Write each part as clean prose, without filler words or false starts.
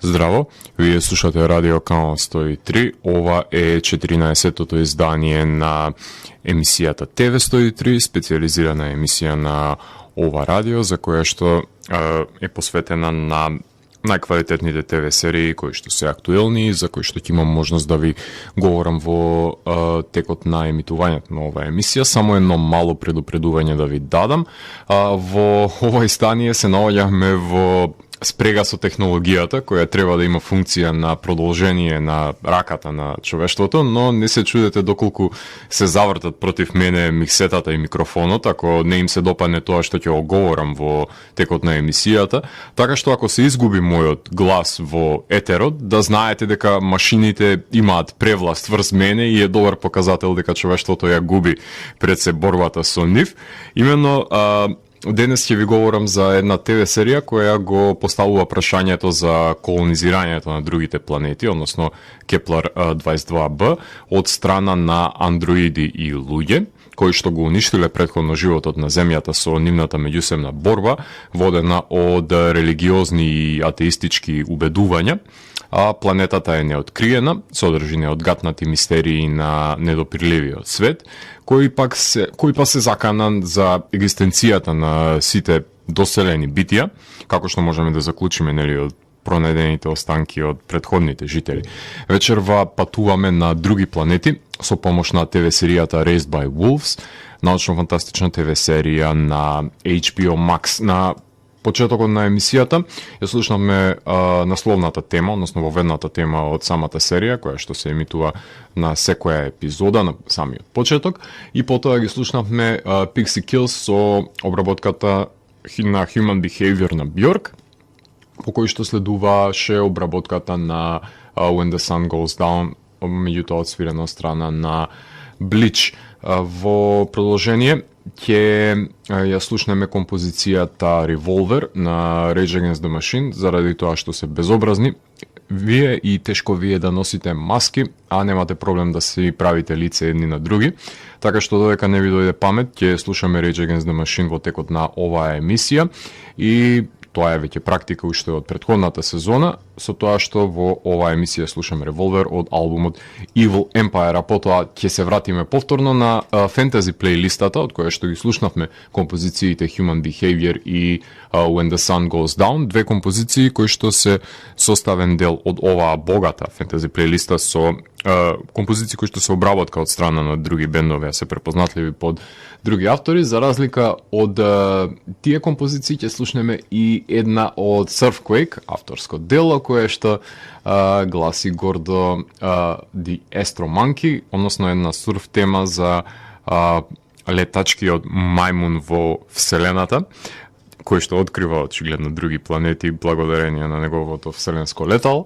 Здраво, вие слушате Радио Канал 103, ова е 14-тото издание на емисијата ТВ 103, специализирана емисија на ова радио, за која што е посветена на најквалитетните ТВ серии кои што се актуелни и за кои што ќе имам можност да ви говорам во текот на емитувањето на оваа емисија. Само едно мало предупредување да ви дадам. Во ова издание се наоѓаме во спрега со технологијата, која треба да има функција на продолжение на раката на човештвото, но не се чудете доколку се завртат против мене миксетата и микрофонот, ако не им се допадне тоа што ќе оговорам во текот на емисијата, така што ако се изгуби мојот глас во етерот, да знаете дека машините имаат превласт врз мене и е добар показател дека човештвото ја губи пред се борбата со нив. Именно денес ќе ви говорам за една ТВ серија која го поставува прашањето за колонизирањето на другите планети, односно Кеплер 22b, од страна на андроиди и луѓе, кои што го уништиле претходно животот на Земјата со нивната меѓусебна борба, водена од религиозни и атеистички убедувања, а планетата е неоткриена, содржи неодгатнати мистерии на недопирливиот свет, кој па се заканан за екзистенцијата на сите доселени битија, како што можеме да заклучиме од пронајдените останки од претходните жители. Вечерва патуваме на други планети со помош на ТВ серијата Raised by Wolves, научно-фантастична ТВ серија на HBO Max. На почетокот на емисијата ја слушнавме насловната тема, односно воведната тема од самата серија, која што се емитува на секоја епизода на самиот почеток, и потоа ги слушнавме Pixie Kills со обработката на Human Behavior на Björk, по кој што следуваше обработката на When the Sun Goes Down, меѓутоа одсвирена од страна на Bleach. Во продолжение ќе ја слушнеме композицијата Revolver на Rage Against the Machine, заради тоа што се безобразни вие и тешко вие да носите маски, а немате проблем да си правите лице едни на други. Така што додека не ви дојде памет, ќе слушаме Rage Against the Machine во текот на оваа емисија и тоа е веќе практика уште од претходната сезона, со тоа што во оваа емисија слушаме Revolver од албумот Evil Empire, а потоа ќе се вратиме повторно на фентези плейлистата, од која што ги слушнавме композициите Human Behavior и When the Sun Goes Down, две композиции кои што се составен дел од оваа богата фентези плейлиста со композиции кои што се обработка од страна на други бендови, а се препознатливи под други автори. За разлика од тие композиции ќе слушнеме и една од Surfquake, авторско дело, кое што гласи гордо The Astro Monkey, односно една сурф тема за летачкиот мајмун во Вселената, кој што открива очигледно други планети благодарение на неговото вселенско летало.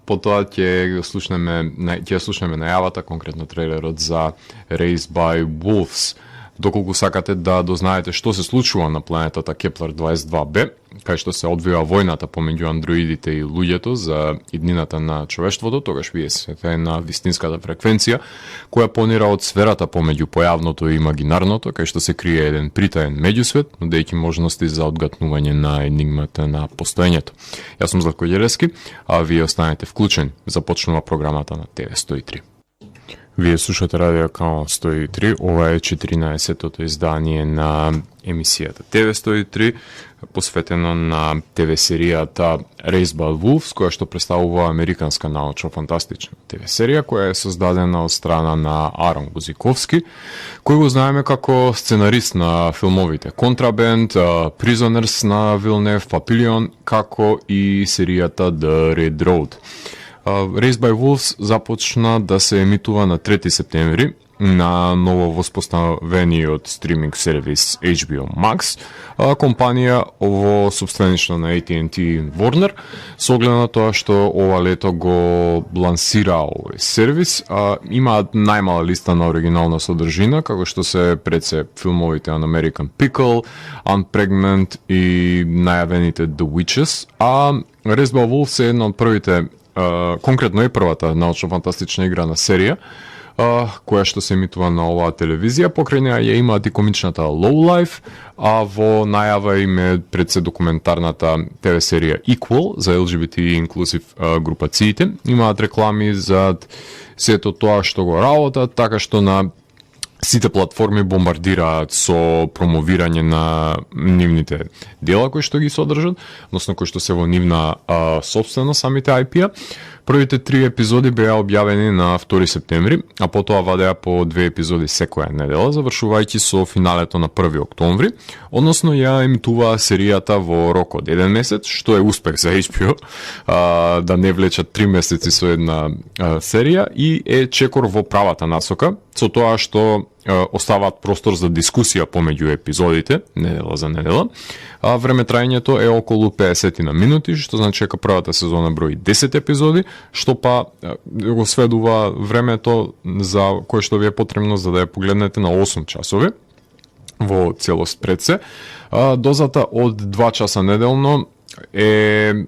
Потоа ќе слушнеме најавата, конкретно трейлерот за Raised by Wolves. Доколку сакате да дознаете што се случува на планетата Кеплер 22b, кај што се одвива војната помеѓу андроидите и луѓето за иднината на човештвото, тогаш вие сте на вистинската фреквенција, која понира од сферата помеѓу појавното и имагинарното, кај што се крие еден притаен меѓусвет, нудејќи можности за одгатнување на енигмата на постоењето. Јас сум Златко Ѓелевски, а вие останете вклучени. Започнува програмата на ТВ 103. Вие слушате Радио Канал 103, ова е 14-тото издание на емисијата ТВ 103, посветено на ТВ серијата Raised by Wolves, која што представува американска научно-фантастична ТВ серија, која е создадена од страна на Арон Гузиковски, кој го знаеме како сценарист на филмовите Контрабенд, Prisoners на Вилнев, Papillon, како и серијата The Red Road. Raised by Wolves започна да се емитува на 3 септември на ново воспоставениот стриминг сервис HBO Max, компанија во собственичество на AT&T и Warner, со оглед на тоа што ова лето го лансира овој сервис. Имаат најмала листа на оригинална содржина, како што се пред се филмовите An American Pickle, Unpregnant и најавените The Witches, а Raised by Wolves е една од првите, конкретно е првата научно-фантастична игра на серија, која што се емитува на оваа телевизија. Покрај неа ја имаат и комичната Low Life, а во најава им е пред се документарната ТВ серија Equal за LGBT инклузив групациите. Имаат реклами за сето тоа што го работат, така што на сите платформи бомбардираат со промовирање на нивните дела кои што ги содржат, односно кои што се во нивна собствено самите IP-а. Првите 3 епизоди беа објавени на 2 септември, а потоа вадеа по 2 епизоди секоја недела, завршувајќи со финалето на 1 октомври, односно ја емитуваа серијата во рок од 1 месец, што е успех за HBO, да не влечат 3 месеци со една серија, и е чекор во правата насока, со тоа што оставаат простор за дискусија помеѓу епизодите, недела за недела. Време трајањето е околу 50 на минути, што значи дека првата сезона брои 10 епизоди, што па го сведува времето за кое што ви е потребно за да ја погледнете на 8 часови во целост пред се. Дозата од 2 часа неделно е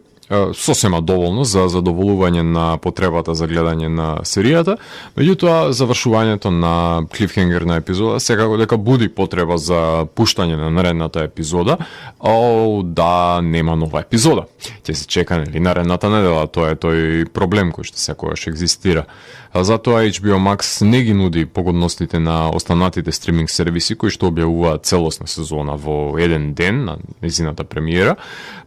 сосема доволно за задоволување на потребата за гледање на серијата, меѓутоа завршувањето на клифхенгер на епизода секако дека буди потреба за пуштање на наредната епизода, да нема нова епизода. Ќе се чека нели наредната недела, тоа е тој проблем кој што секогаш екзистира. Затоа HBO Max не ги нуди погодностите на останатите стриминг сервиси кои што објавуваат целосна сезона во еден ден на незината премиера,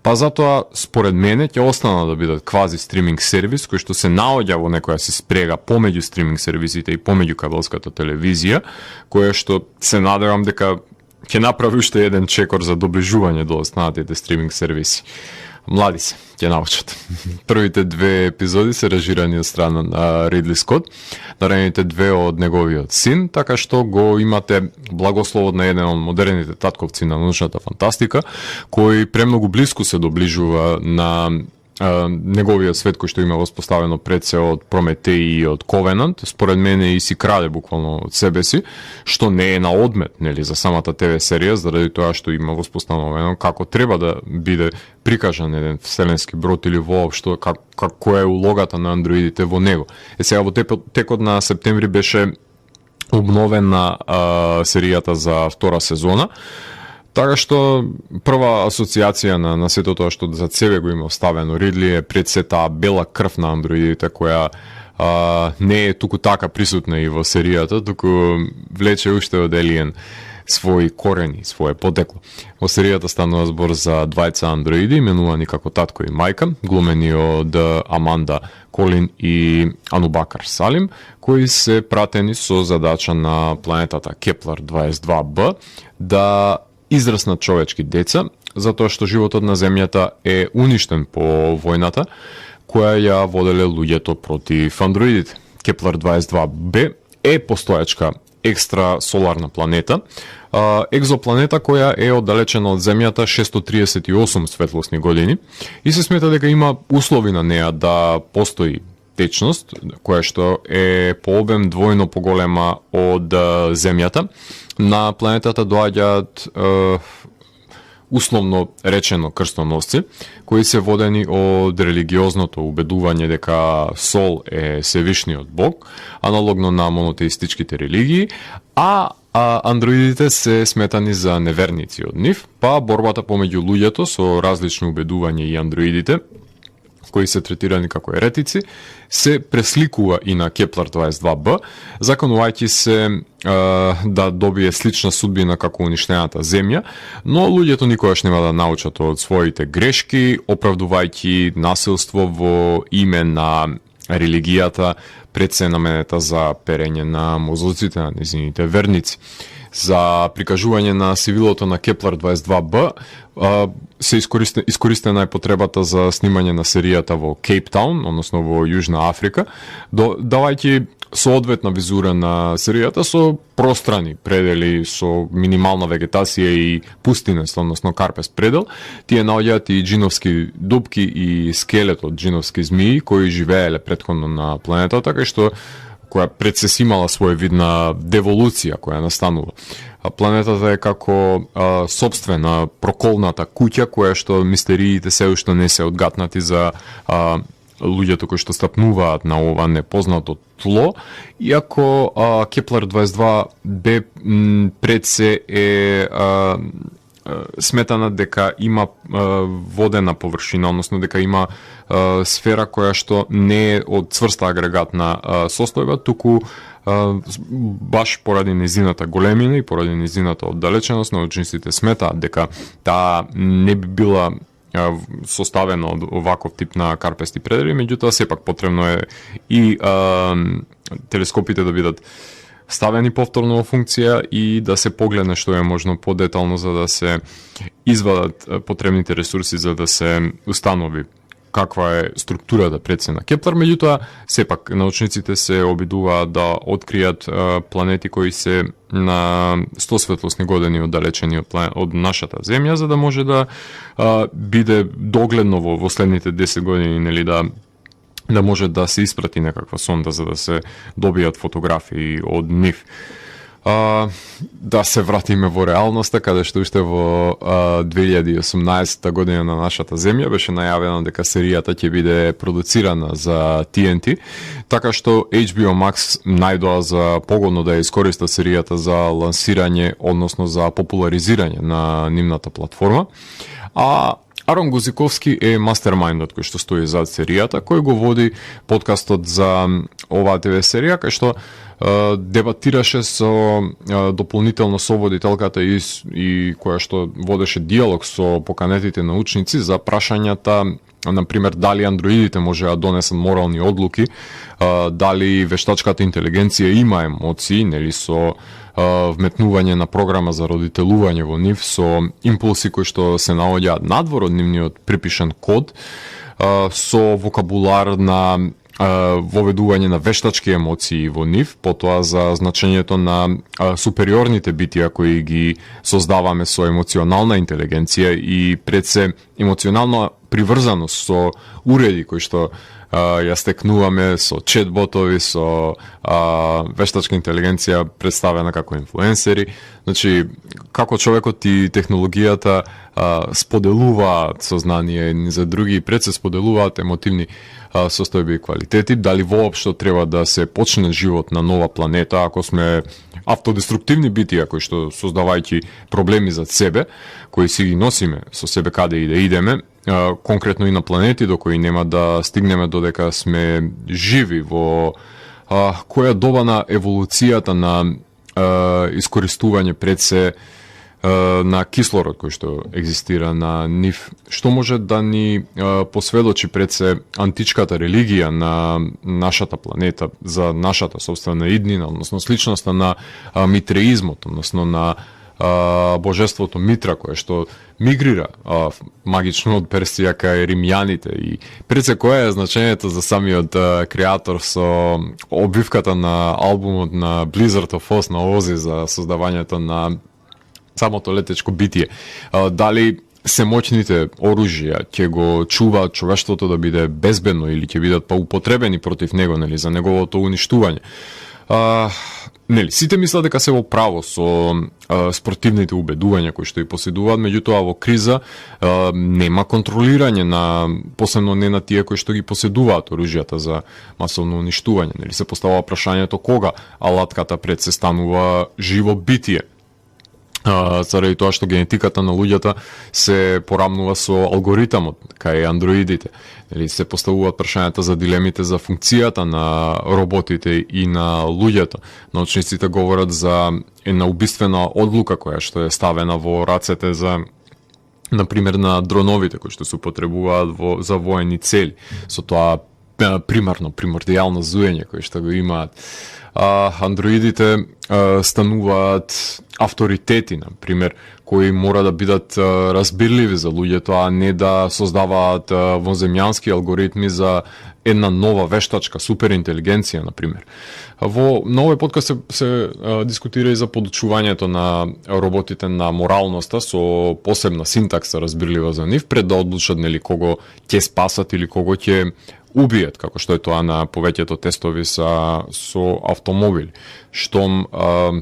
па затоа според мене ќе остана да бидат квази стриминг сервис кој што се наоѓа во некоја си спрега помеѓу стриминг сервисите и помеѓу кабелската телевизија, која што се надевам дека ќе направи уште еден чекор за доближување до останатите стриминг сервиси. Млади се, ќе научат. Првите 2 епизоди се режирани од страна на Ридли Скот, наредните 2 од неговиот син, така што го имате благословот на еден од модерните татковци на научната фантастика, кој премногу блиску се доближува на неговиот свет кој што има воспоставено пред се од Прометеј и од Ковенант, според мене и си краде буквално од себе си, што не е на одмет, нели, за самата ТВ серија, заради тоа што има воспоставено како треба да биде прикажан еден вселенски брод или воопшто која е улогата на андроидите во него. Сега во текот на септември беше обновена серијата за 2 сезона, така што прва асоциација на сето тоа што за себе го има оставено Ридли е пред се таа бела крв на андроидите која не е туку така присутна и во серијата, туку влече уште од Елиен своји корени, свое потекло. Во серијата станува збор за двајца андроиди, именувани како татко и мајка, глумени од Аманда Колин и Анубакар Салим, кои се пратени со задача на планетата Кеплер 22b да израснат човечки деца, затоа што животот на Земјата е уништен по војната која ја воделе луѓето против андроидите. Кеплер 22b е постојачка екстрасоларна планета, екзопланета која е оддалечена од Земјата 638 светлосни години и се смета дека има услови на неа да постои течност, која што е по обем двојно поголема од Земјата. На планетата доаѓаат условно речено крстоносци, кои се водени од религиозното убедување дека Сол е севишниот бог, аналогно на монотеистичките религии, а андроидите се сметани за неверници од нив, па борбата помеѓу луѓето со различни убедувања и андроидите, кои се третирани како еретици, се пресликува и на Кеплер 22b, законувајќи се да добие слична судбина како уништената Земја, но луѓето никогаш нема да научат од своите грешки, оправдувајќи насилство во име на религијата, пред се наменета за перење на мозоците на незините верници. За прикажување на сивилото на Кеплер 22b се искористена е потребата за снимање на серијата во Кейптаун, односно во Јужна Африка, давајќи соодветна визура на серијата со пространи предели, со минимална вегетација и пустинест, односно карпес предел. Тие наоѓаат и джиновски дупки и скелет од джиновски змии кои живееле претходно на планетата, кај што која пред се имала своевидна деволуција која настанува. Планетата е како собствена проколната куќа која што мистериите се уште не се одгатнати за луѓето кои што стапнуваат на ова непознато тло, иако Кеплер 22b пред се е сметана дека има водена површина, односно дека има сфера која што не е од цврста агрегатна состојба, туку баш поради незината големина и поради незината оддалеченост, научниците сметаат дека таа не би била составено од оваков тип на карпести предели, меѓутоа сепак потребно е и телескопите да бидат ставени повторно во функција и да се погледне што е можно подетално за да се извадат потребните ресурси за да се установи каква е структурата пред се на Кеплер, меѓутоа сепак научниците се обидуваат да откријат планети кои се на 100 светлосни години оддалечени од нашата земја, за да може да биде догледно во следните 10 години, нели, да може да се испрати некаква сонда за да се добијат фотографии од нив. Да се вратиме во реалноста, каде што уште во 2018 година на нашата земја беше најавено дека серијата ќе биде продуцирана за TNT, така што HBO Max најдоа за погодно да ја искориста серијата за лансирање, односно за популаризирање на нивната платформа. Арон Гузиковски е мастермајндот кој што стои зад серијата, кој го води подкастот за оваа ТВ серија, кај што дебатираше со дополнително соводителката и која што водеше диалог со поканетите научници за прашањата, например, дали андроидите може да донесат морални одлуки, дали вештачката интелигенција има емоции, нели, со вметнување на програма за родителување во нив, со импулси кои што се наоѓаат надвор од нивниот припишан код, со вокабулар на воведување на вештачки емоции во нив, потоа за значењето на супериорните битија кои ги создаваме со емоционална интелигенција и пред се емоционална приврзаност со уреди кои што ја стекнуваме со четботови, со вештачка интелигенција представена како инфлуенсери. Значи, како човекот и технологијата споделуваат сознание ни за други и пред се споделуваат емотивни состојби и квалитети, дали воопшто треба да се почне живот на нова планета ако сме автодеструктивни битија кои што создавајќи проблеми за себе, кои си ги носиме со себе каде и да идеме, конкретно и на планети до кои нема да стигнеме додека сме живи, во која доба на еволуцијата на искористување пред се на кислород кој што екзистира на нив, што може да ни посведочи пред се античката религија на нашата планета, за нашата собствена иднина, односно сличноста на митреизмот, односно на божеството Митра, кое што мигрира магично од Персија кај римјаните, и пред се која е значењето за самиот креатор со обвивката на албумот на Blizzard of Oz на Ози за создавањето на самото летечко битие. Дали се моќните оружја ќе го чуваат човештвото да биде безбедно или ќе бидат па употребени против него, нели, за неговото уништување. Нели, сите мислат дека се во право со спортивните убедувања кои што и поседуваат, меѓутоа во криза нема контролирање на, посебно не на тие кои што ги поседуваат оружјата за масовно уништување. Нели, се поставува прашањето кога алатката пред се станува живо битие. Заради тоа што генетиката на луѓето се порамнува со алгоритамот кај андроидите. Или се поставуваат прашањата за дилемите за функцијата на роботите и на луѓето. Научниците говорат за една убиствена одлука која што е ставена во рацете за, например, на дроновите кои што се употребуваат за воени цели. Со тоа примордијално зуење кои што го имаат. Андроидите стануваат авторитети, например, кои мора да бидат разбирливи за луѓето, а не да создаваат вонземјански алгоритми за една нова вештачка суперинтелигенција, например. На овој подкаст се дискутира и за подучувањето на роботите на моралноста со посебна синтакса разбирлива за нив, пред да одлучат, нели, кого ќе спасат или кого ќе убијат, како што е тоа на повеќето тестови со автомобили. Штом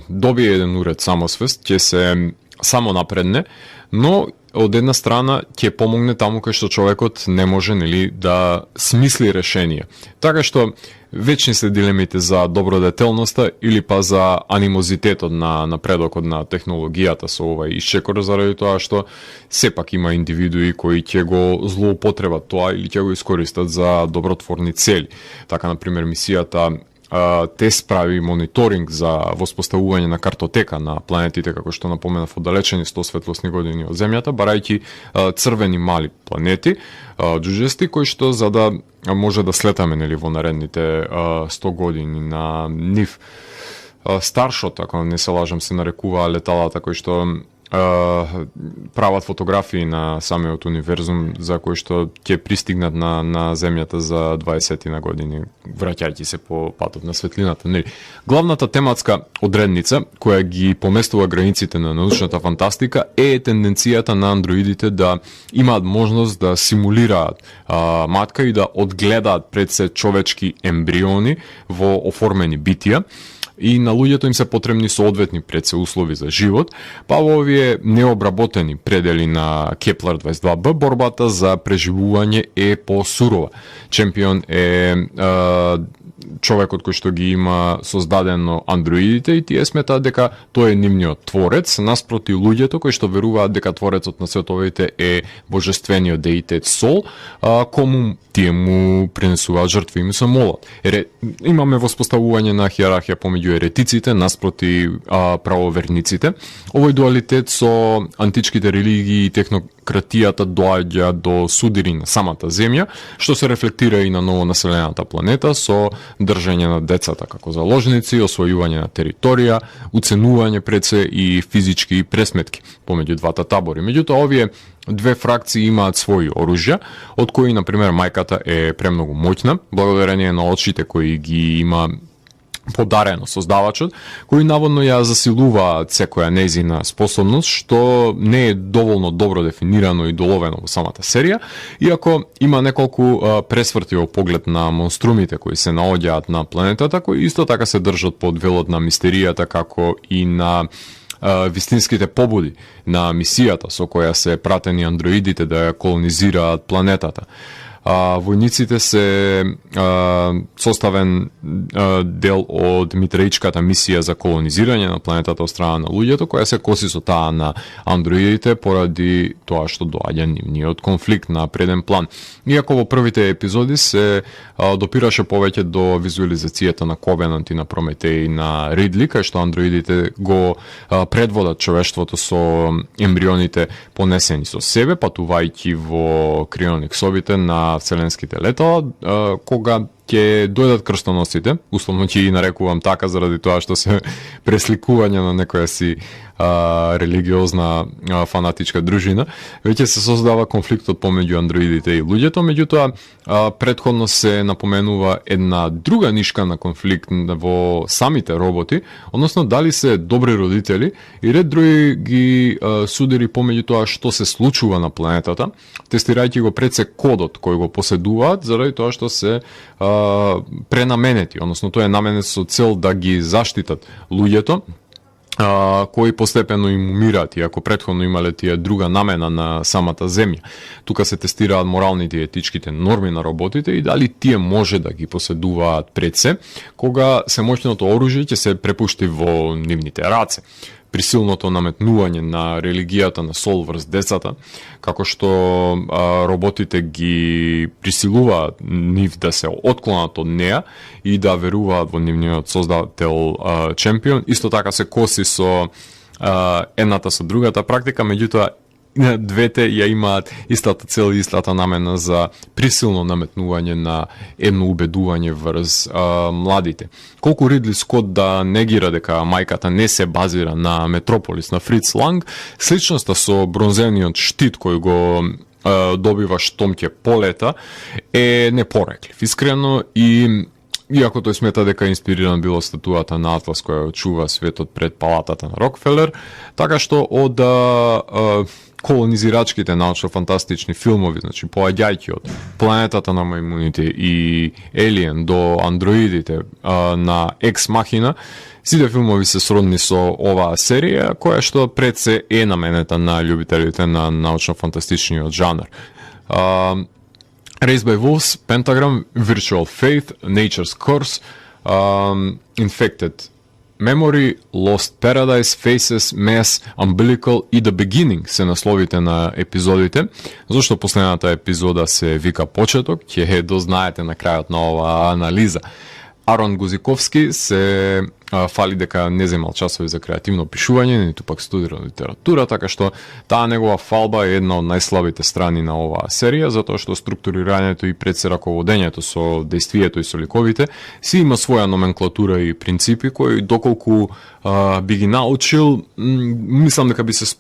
добие еден уред самосвест, ќе се само напредне, но од една страна ќе помогне таму кај што човекот не може да смисли решение. Така што вечни се дилемите за добродетелноста или па за анимозитетот на напредокот на технологијата со овај исчекор, заради тоа што сепак има индивидуи кои ќе го злоупотребат тоа или ќе го искористат за добротворни цели. Така, например, мисијата ТЕС прави мониторинг за воспоставување на картотека на планетите, како што напоменав, оддалечени 100 светлосни години од Земјата, барајќи црвени мали планети, џуџести, кои што за да може да слетаме во наредните 100 години на нив. Старшот, ако не се лажам, се нарекува леталата кои што прават фотографии на самиот универзум за кои што ќе пристигнат на Земјата за 20 на години, враќајќи се по патот на светлината. Главната тематска одредница која ги поместува границите на научната фантастика е тенденцијата на андроидите да имаат можност да симулираат матка и да одгледаат пред се човечки ембриони во оформени битија, и на луѓето им се потребни соодветни пред се услови за живот, па во овие необработени предели на Кеплер 22b борбата за преживување е посурова. Чемпион е човекот кој што ги има создадено андроидите и тие сметаат дека тој е нивниот творец, наспроти луѓето кои што веруваат дека творецот на световите е божествениот деитет Сол, кому тие му пренесуваат жртви и му се молат. Имаме воспоставување на хиерархија помеѓу еретиците наспроти правоверниците. Овој дуалитет со античките религии и технократијата доаѓа до судири на самата Земја, што се рефлектира и на новонаселената планета со држање на децата како заложници, освојување на територија, уценување пред се и физички пресметки помеѓу двата табори. Меѓутоа, овие две фракции имаат своји оружја, од кои, например, мајката е премногу моќна, благодарение на очите кои ги има подарено создавачот, кои наводно ја засилуваат секоја нејзина способност, што не е доволно добро дефинирано и доловено во самата серија, иако има неколку пресврти во поглед на монструмите кои се наоѓаат на планетата, кои исто така се држат под велот на мистеријата, како и на вистинските побуди на мисијата со која се пратени андроидите да ја колонизираат планетата. Војниците се составен дел од митраичката мисија за колонизирање на планетата од страна на луѓето, која се коси со таа на андроидите поради тоа што доаѓа нивниот конфликт на преден план. Иако во првите епизоди се допираше повеќе до визуализацијата на Ковенант и на Прометеј и на Ридли, кај што андроидите го предводат човештвото со ембрионите понесени со себе, патувајќи во крионик-собите на вселенските летала, кога ќе дојдат крстоносците, условно ќе ги нарекувам така заради тоа што се пресликување на некоја си религиозна фанатичка дружина, веќе се создава конфликтот помеѓу андроидите и луѓето, меѓутоа претходно се напоменува една друга нишка на конфликт во самите роботи, односно дали се добри родители и ред други ги судири помеѓу тоа што се случува на планетата, тестирајќи го пред се кодот кој го поседуваат, заради тоа што се пренаменети, односно тоа е наменет со цел да ги заштитат луѓето, кои постепено им умираат, иако претходно имале тие друга намена на самата Земја. Тука се тестираат моралните и етичките норми на роботите и дали тие може да ги поседуваат пред се, кога се моќното оружје ќе се препушти во нивните раце. Присилното наметнување на религијата на Сол врз децата, како што роботите ги присилуваат нив да се отклонат од неа и да веруваат во нивниот создател Чемпион, исто така се коси со едната со другата практика, меѓутоа двете ја имаат истата цел и истата намена за присилно наметнување на едно убедување врз младите. Колку Ридли Скот да негира дека мајката не се базира на Метрополис на Фриц Ланг, сличноста со бронзениот штит кој го добива штом ќе полета е непореклив. Искрено, и иако тој смета дека инспириран било статуата на Атлас која чува светот пред палатата на Рокфелер, така што од колонизирачките научно-фантастични филмови, значи поаѓајќи од Планетата на мајмуните и Елиен до андроидите на Екс Махина, сите филмови се сродни со оваа серија, која што пред се е наменета на љубителите на научно-фантастичниот жанр. Raised by Wolves, Pentagram, Virtual Faith, Nature's Curse, Infected Memory, Lost Paradise, Faces, Mess, Umbilical и The Beginning се насловите на епизодите. Зошто последната епизода се вика Почеток, ќе дознаете на крајот на оваа анализа. Арон Гузиковски се фали дека не земал часови за креативно пишување, ниту пак студирал литература, така што таа негова фалба е една од најслабите страни на оваа серија, затоа што структурирањето и предсераководењето со дејствието и со ликовите си има своја номенклатура и принципи кои доколку би ги научил, мислам дека би се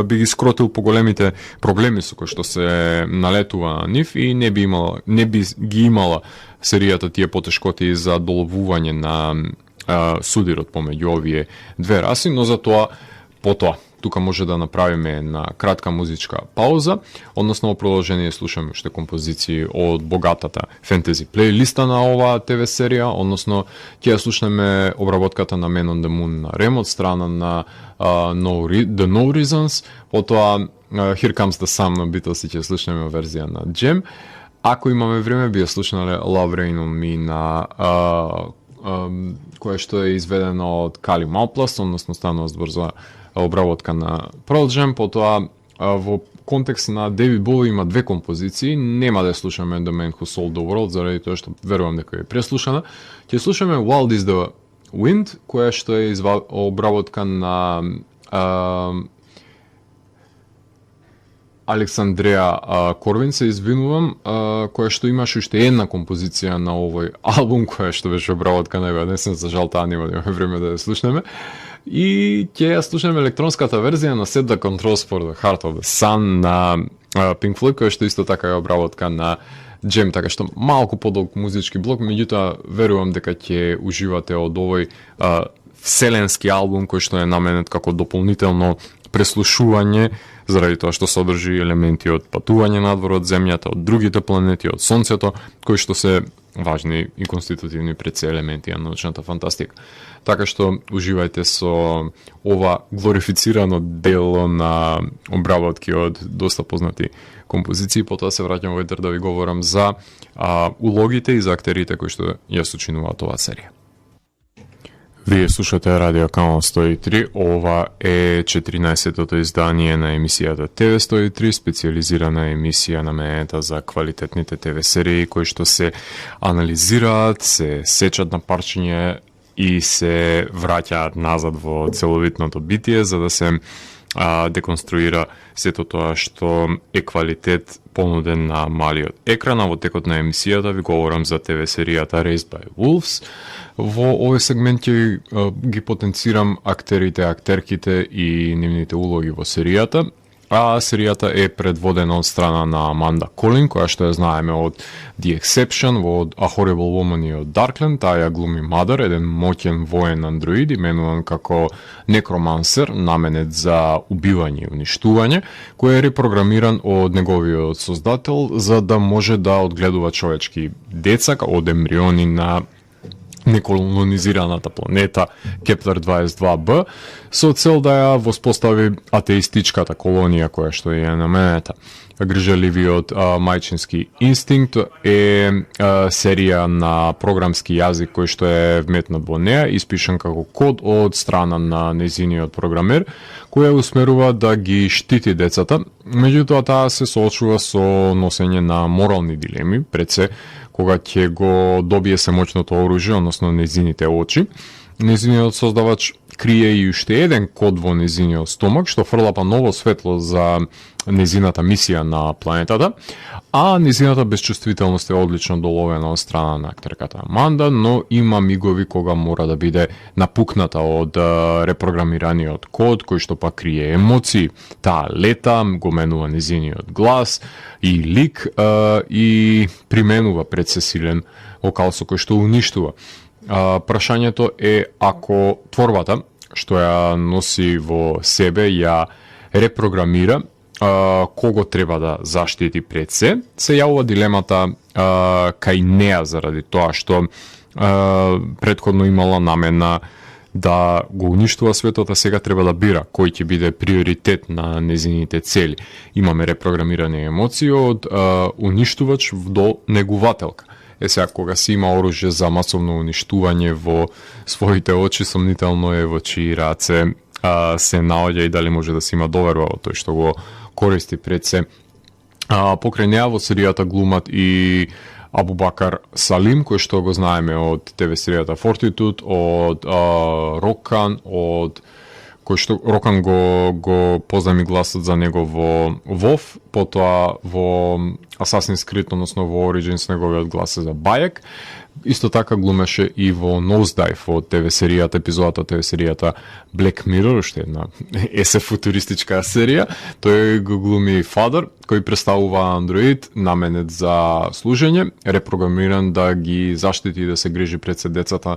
би ги скротил поголемите проблеми со кои што се налетува на нив и не би ги имала серијата тие потешкоти за доловување на судирот помеѓу овие две раси, но затоа потоа тука може да направиме една кратка музичка пауза, односно во продолжение слушаме уште композиции од богатата фентези плейлиста на оваа ТВ серија, односно ќе ја слушнеме обработката на Man on the Moon на Рем од страна на The No Reasons, потоа Here Comes the Sun на Beatles ќе слушнеме верзија на Jam. Ако имаме време, би ја слушнале Love Rain on Me на кое што е изведено од Кали Малпласт, односно станува збор за обработка на Pearl Jam, потоа во контекст на Дейвид Боуи има две композиции, нема да ја слушаме The Man Who Sold the World, заради тоа што верувам дека е преслушана. Ќе слушаме Wild is the Wind, која што е обработка на Александреа Корвин, се извинувам, која што имаше уште една композиција на овој албум, која што беше обработка најведнесен, за жал таа нема да имаме време да ја слушнеме. И ќе ја слушнеме електронската верзија на Set the Controls for the Heart of the Sun на Pink Floyd, која што исто така е обработка на Jam, така што малку подолг музички блок, меѓутоа верувам дека ќе уживате од овој вселенски албум кој што е наменет како дополнително преслушување, заради тоа што содржи елементи од патување надвор од земјата, од другите планети, од сонцето, кои што се важни и конститутивни пред се елементи на научната фантастика. Така што уживајте со ова глорифицирано дело на обработки од доста познати композиции, потоа се враќам во етер да ви говорам за улогите и за актерите кои што ја сочинуваат оваа серија. Вие слушате Радио Канал 103, ова е 14-тото издание на емисијата ТВ 103, специализирана емисија наменета за квалитетните ТВ серии кои што се анализираат, се сечат на парчиња и се враќаат назад во целовитното битие за да се деконструира сето тоа што е квалитет понуден на малиот екран. Во текот на емисијата ви говорам за ТВ серијата Raised by Wolves. Во овој сегмент ги потенцирам актерите, актерките и нивните улоги во серијата. А серијата е предводена од страна на Аманда Колин, која што ја знаеме од The Exception, од A Horrible Woman и од Darkland. Таа ја глуми Мадър, еден моќен воен андроид, именуван како некромансер, наменет за убивање и уништување, кој е репрограмиран од неговиот создател за да може да одгледува човечки деца од ембриони на неколонизираната планета Кеплер 22b со цел да ја воспостави атеистичката колонија која што е наменета. Грижаливиот мајчински инстинкт е серија на програмски јазик кој што е вметнат во неа, испишан како код од страна на нејзиниот програмер, која усмерува да ги штити децата, меѓутоа таа се соочува со носење на морални дилеми, пред се кога ќе го добие се моќното оружје, односно нејзините очи. нејзиниот создавач крие и уште еден код во нејзиниот стомак, што фрлапа ново светло за нејзината мисија на планетата, а нејзината безчувствителност е одлично доловена од страна на актерката Аманда, но има мигови кога мора да биде напукната од репрограмираниот код, кој што пак крие емоции. Таа лета, го менува нејзиниот глас и лик и применува предсесилен вокал со кој што уништува. Прашањето е ако творбата што ја носи во себе ја репрограмира, кого треба да заштити пред се јавува дилемата кај неа заради тоа што претходно имала намена да го уништува светот, а сега треба да бира кој ќе биде приоритет на незините цели. Имаме репрограмирани емоции од уништувач до негувателка. Сега, кога си има оружје за масовно уништување во своите очи, сомнително е во чии раце се наоѓа и дали може да се има доверба во тој што го користи пред се. Покрај неа во серијата глумат и Абубакар Салим, кој што го знаеме од ТВ серијата Fortitude, од Рокан, од кој што Рокан го познаме гласот за него во WoW, потоа во Assassin's Creed, односно во Origins неговиот глас е за Баек. Исто така глумеше и во Nosedive од ТВ серијата, епизодата ТВ серијата Black Mirror, што е една футуристичка серија. Тој го глуми Father, кој представува андроид наменет за служење, репрограмиран да ги заштити и да се грижи пред се децата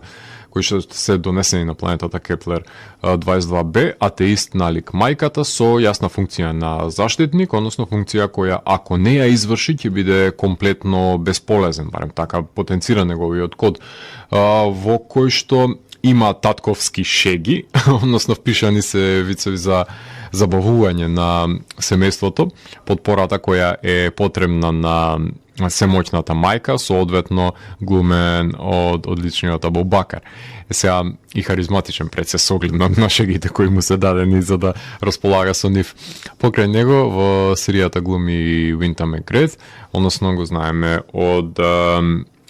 кои што се донесени на планетата Кеплер 22b, атеист налик мајката со јасна функција на заштитник, односно функција која ако не ја изврши ќе биде комплетно бесполезен, барем така потенцира неговиот код, во кој што има татковски шеги, односно впишани се вицеви за забавување на семејството, подпората која е потребна на семоќната мајка, соодветно глумен од одличниот Абубакар. Сега и харизматичен пред се соглед на шегите кои му се дадени за да располага со нив. Покрај него во серијата глуми Винта Мегрет, односно го знаеме од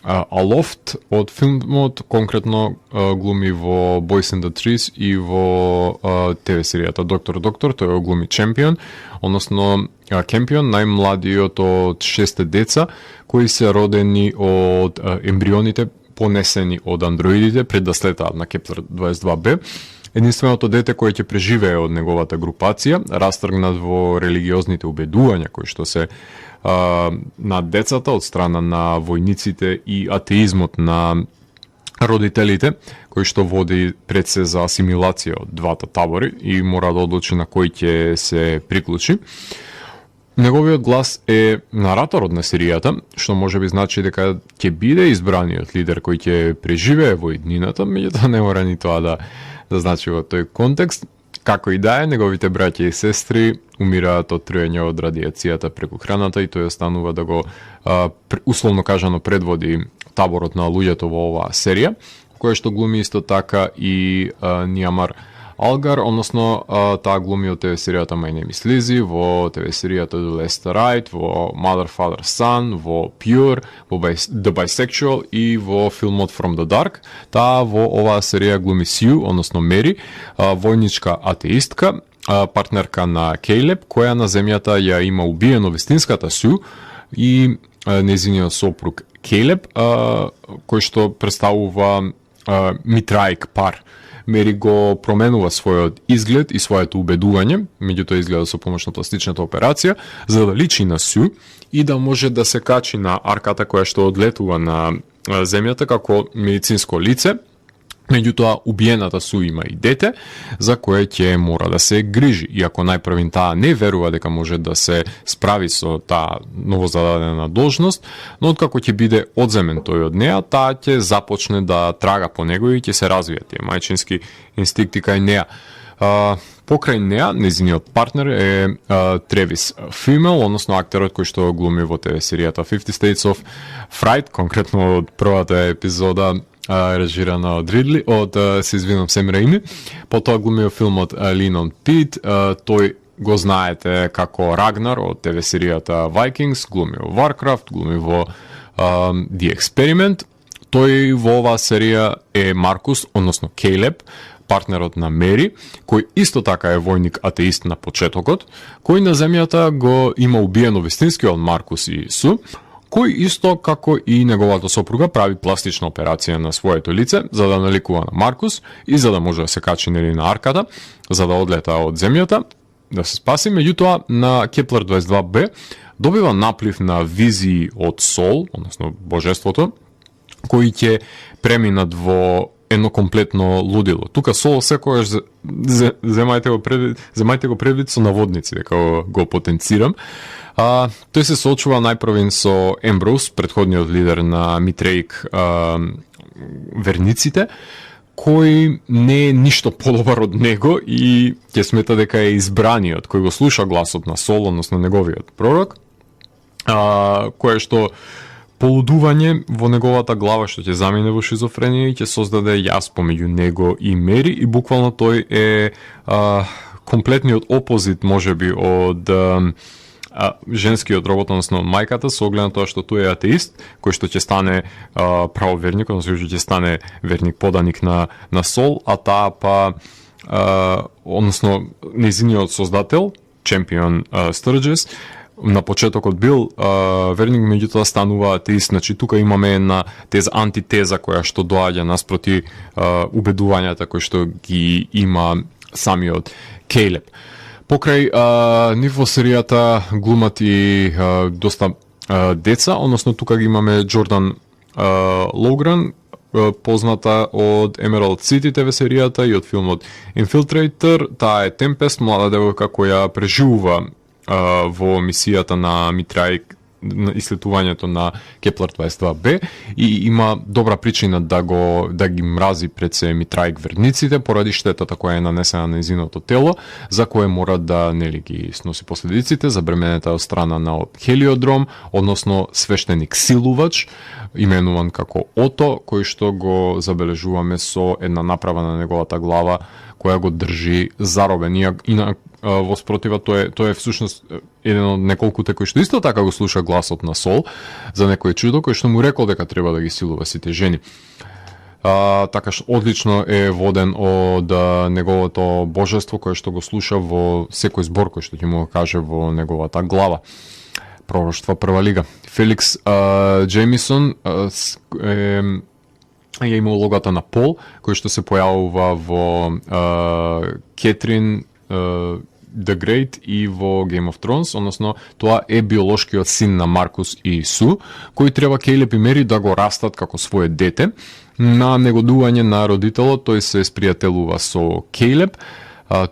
Алофт од филмот, конкретно глуми во Boys in the Trees и во ТВ серијата Доктор, тој глуми Чемпион, односно Кемпион, најмладиот од 6 деца кои се родени од ембрионите понесени од андроидите пред да слетаат на Кеплер 22b. Единственото дете кое ќе преживее од неговата групација, растргнат во религиозните убедувања кои што се на децата од страна на војниците и атеизмот на родителите, кој што води пред се за асимилација од двата табори и мора да одлучи на кој ќе се приклучи. Неговиот глас е нараторот на серијата, што може би значи дека ќе биде избраниот лидер кој ќе преживее во иднината, меѓутоа не мора ни тоа да значи во тој контекст. Како и да е, неговите браќа и сестри умираат од труење од радиацијата преку храната и тој останува да го, условно кажано, предводи таборот на луѓето во оваа серија, која што глуми исто така и Ниамар Алгар, односно таа глуми од ТВ серијата My Name is Lizzie, во ТВ серијата The Last Ride, во Mother, Father, Son, во Pure, во The Bisexual и во филмот From the Dark. Таа во оваа серија глуми Сью, односно Мери, војничка атеистка, партнерка на Кейлеб, која на земјата ја има убиено вистинската Сью и нејзиниот сопруг Кейлеб, кој што представува митраик пар. Мери го променува својот изглед и своето убедување, меѓутоа изгледа со помош на пластичната операција, за да личи на Сю и да може да се качи на арката која што одлетува на земјата како медицинско лице. Меѓутоа, убиената Су има и дете, за кое ќе мора да се грижи. Иако најпрвин таа не верува дека може да се справи со таа новозададена должност, но откако ќе биде одземен тој од неа, таа ќе започне да трага по него и ќе се развие тие мајчински инстинкти кај неа. Покрај неа, нејзиниот партнер е Тревис Фимел, односно актерот кој што глуми во ТВ серијата 50 States of Fright, конкретно од првата епизода режирана од Ридли, се извинам, Сем Рейми. Потоа глуми во филмот Lean on Pete, тој го знаете како Рагнар од ТВ серијата Vikings, глуми во Warcraft, глуми во The Experiment. Тој во оваа серија е Маркус, односно Кейлеб, партнерот на Мери, кој исто така е војник атеист на почетокот, кој на земјата го има убиено вистинскиот Маркус и Ису, кој исто како и неговата сопруга прави пластична операција на своето лице за да наликува на Маркус и за да може да се качи нели на арката, за да одлета од земјата, да се спаси. Меѓутоа на Кеплер 22b добива наплив на визии од Сол, односно божеството, кои ќе преминат во едно комплетно лудило. Тука Сол секогаш земајте го предвид со наводници, дека го потенцирам. Тој се соочува најпрвен со Емброуз, предходниот лидер на Митреик верниците, кој не е ништо подобар од него и ќе смета дека е избраниот, кој го слуша гласот на Сол, односно неговиот пророк, кој што полудување во неговата глава што ќе замине во шизофренија и ќе создаде јас помеѓу него и Мери, и буквално тој е комплетниот опозит можеби од женскиот робот, односно мајката, со оглед на тоа што тој е атеист, кој што ќе стане правоверник, односно што ќе стане верник поданик на Сол, а таа па односно нејзиниот создател, чемпион Стрџес, на почетокот бил верник, меѓутоа станува атеист. Значи тука имаме една антитеза која што доаѓа наспроти убедувањата кои што ги има самиот Кейлеб. Покрај нив во серијата глумат и доста деца, односно тука ги имаме Джордан Логран, позната од Emerald City ТВ серијата и од филмот Infiltrator. Таа е Темпест, млада девојка која преживува во мисијата на Митраик, на ислетувањето на Кеплер 22b, и има добра причина да ги мрази пред се Митраик верниците поради штетата која е нанесена на нејзиното тело, за кое мора да нели ги сноси последиците, забременета од страна на Хелиодром, односно свештеник силувач, именуван како Ото, кој што го забележуваме со една направа на неговата глава која го држи заробен. И во спротива тоа е всушност еден од неколкуте кој што исто така го слуша гласот на Сол за некој чудо кој што му рекол дека треба да ги силува сите жени. Така што одлично е воден од неговото божество кое што го слуша во секој збор кој што ќе му го каже во неговата глава. Пророштва прва лига. Феликс Джеймисон ја има улогата на Пол, кој што се појавува во Кетрин The Great и во Game of Thrones, односно тоа е биолошкиот син на Маркус и Ису, кој треба Кейлеб и Мери да го растат како свое дете. На негодување на родителот, тој се спријателува со Кейлеб.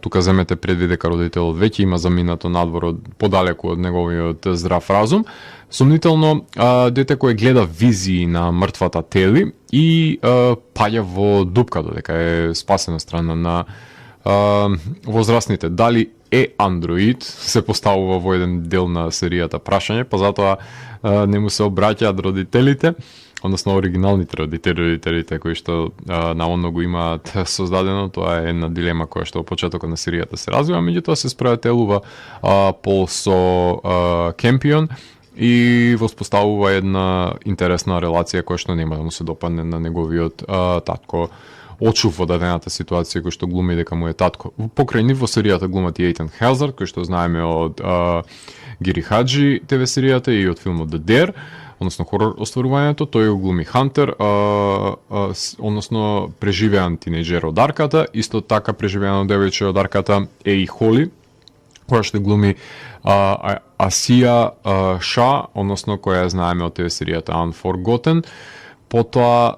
Тука земете предвид дека родителот веќе има заминато надвор подалеку од неговиот здрав разум. Сомнително дете кое гледа визии на мртвата Тели и паѓа во дупка додека е спасена страна на возрастните. Дали е андроид се поставува во еден дел на серијата прашање, па затоа не му се обраќаат родителите, односно оригиналните родителите кои што наvodno го имаат создадено. Тоа е една дилема која што во почетокот на серијата се развива, меѓутоа се спријателува Пол со Кемпион и воспоставува една интересна релација која што нема да му се допадне на неговиот татко очув во дадената ситуација кој што глуми дека му е татко. Покрај нив во серијата глумат и Ейтан Хазард, кој што знаеме од Гири Хаджи ТВ серијата и од филмот The Dare, односно хорор остварувањето. Тој го глуми Хантер, односно преживеан тинејџер од арката, исто така преживеано девојче од арката е и Холи, која што глуми Асија Ша, односно која знаеме од ТВ серијата Unforgotten. Потоа,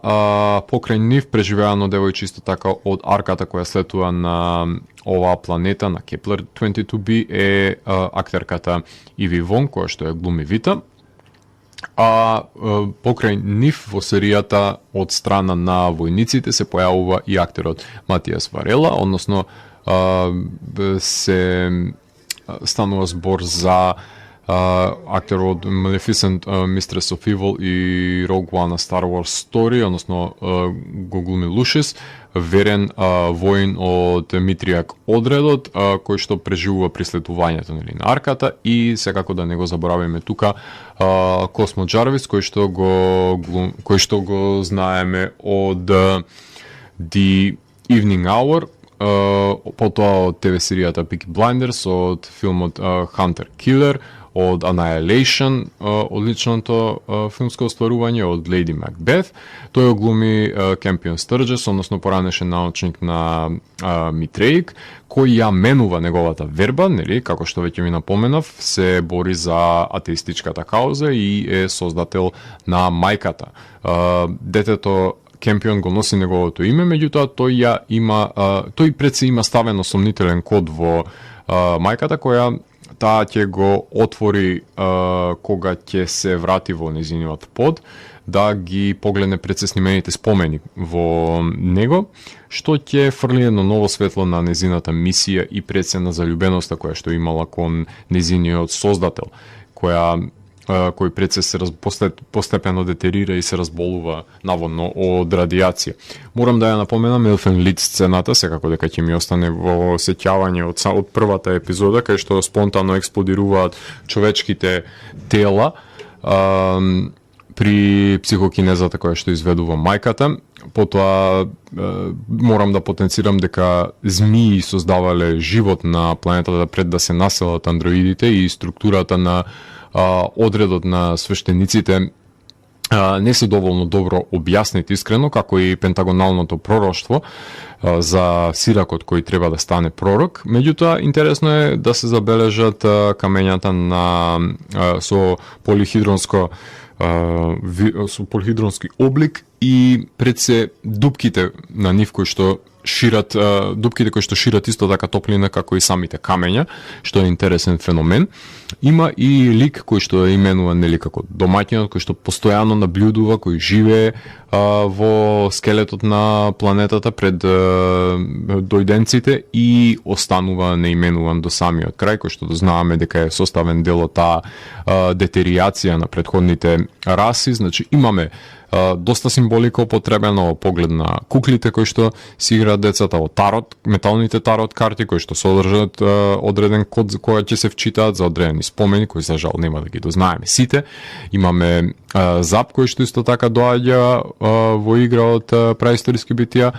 покрај нив преживеано девојче исто така од арката која слетува на оваа планета, на Кеплер 22b, е актерката Иви Вон, која што ја глуми Вита. Покрај нив во серијата од страна на војниците се појавува и актерот Матијас Варела, односно се станува збор за актер од Maleficent, Mistress of Evil и Rogue One на Star Wars Story, односно го глуми Лушис, верен воин од Митријак одредот, кој што преживува преследувањето на арката, и секако да не го забораваме тука Космо Джарвис, кој што го знаеме од The Evening Hour, потоа од ТВ серијата Peaky Blinders, од филмот Hunter Killer, од Annihilation, одличното филмско остварување, од Lady Macbeth. Тој оглуми Кемпион Стурджес, односно поранешен научник на Митреик, кој ја менува неговата верба, нели, како што веќе ми напоменав, се бори за атеистичката кауза и е создател на мајката. Детето Кемпион го носи неговото име, меѓутоа тој пред се има ставен сомнителен код во мајката, која таа ќе го отвори кога ќе се врати во незиниот под, да ги погледне пред се снимените спомени во него, што ќе фрли едно ново светло на незината мисија и пред се на заљубеноста која што имала кон незиниот создател, кој пред се постепено детерира и се разболува наводно од радиација. Морам да ја напоменам Елфен Лид сцената, секако дека ќе ми остане во сеќавање од првата епизода, кај што спонтано експлодираат човечките тела при психокинезата која што изведува мајката. Потоа морам да потенцирам дека змии создавале живот на планетата пред да се населат андроидите и структурата на одредот на свештениците не се доволно добро објаснети искрено, како и пентагоналното пророштво за Сиракот кој треба да стане пророк. Меѓутоа, интересно е да се забележат камењата со полихидронски облик и пред се дупките на нив кои што шират, дупките кои што шират исто така топлина како и самите камења, што е интересен феномен. Има и лик кој што е именуван нели како домаќинот, кој што постојано наблюдува, кој живее во скелетот на планетата пред дојденците и останува неименуван до самиот крај, кој што знаеме дека е составен дел од таа детеријација на претходните раси. Значи имаме доста символика употребена во поглед на куклите кои што си играат децата, од тарот, металните тарот карти кои што содржат одреден код за која ќе се вчитаат за одредени спомени кои за жал нема да ги дознаеме сите. Имаме зап кој што исто така доаѓа во игра од праисториски битија.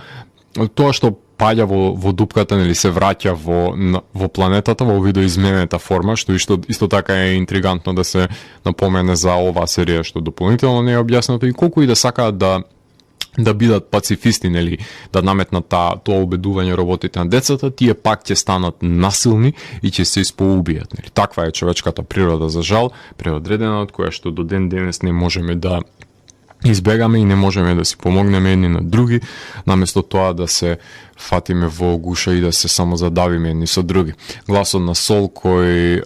Тоа што паѓа во дупката, нели се враќа во планетата во видоизменета форма, што исто така е интригантно да се напомене за оваа серија, што дополнително не е објаснато, и колку и да сакаат да бидат пацифисти, нели, да наметнат тоа убедување роботите на децата, тие пак ќе станат насилни и ќе се испоубијат, нели. Таква е човечката природа, за жал, преодредена, од која што до ден денес не можеме да избегаме и не можеме да си помогнеме едни на други, наместо тоа да се фатиме во гуша и да се само задавиме едни со други. Гласот на Сол кој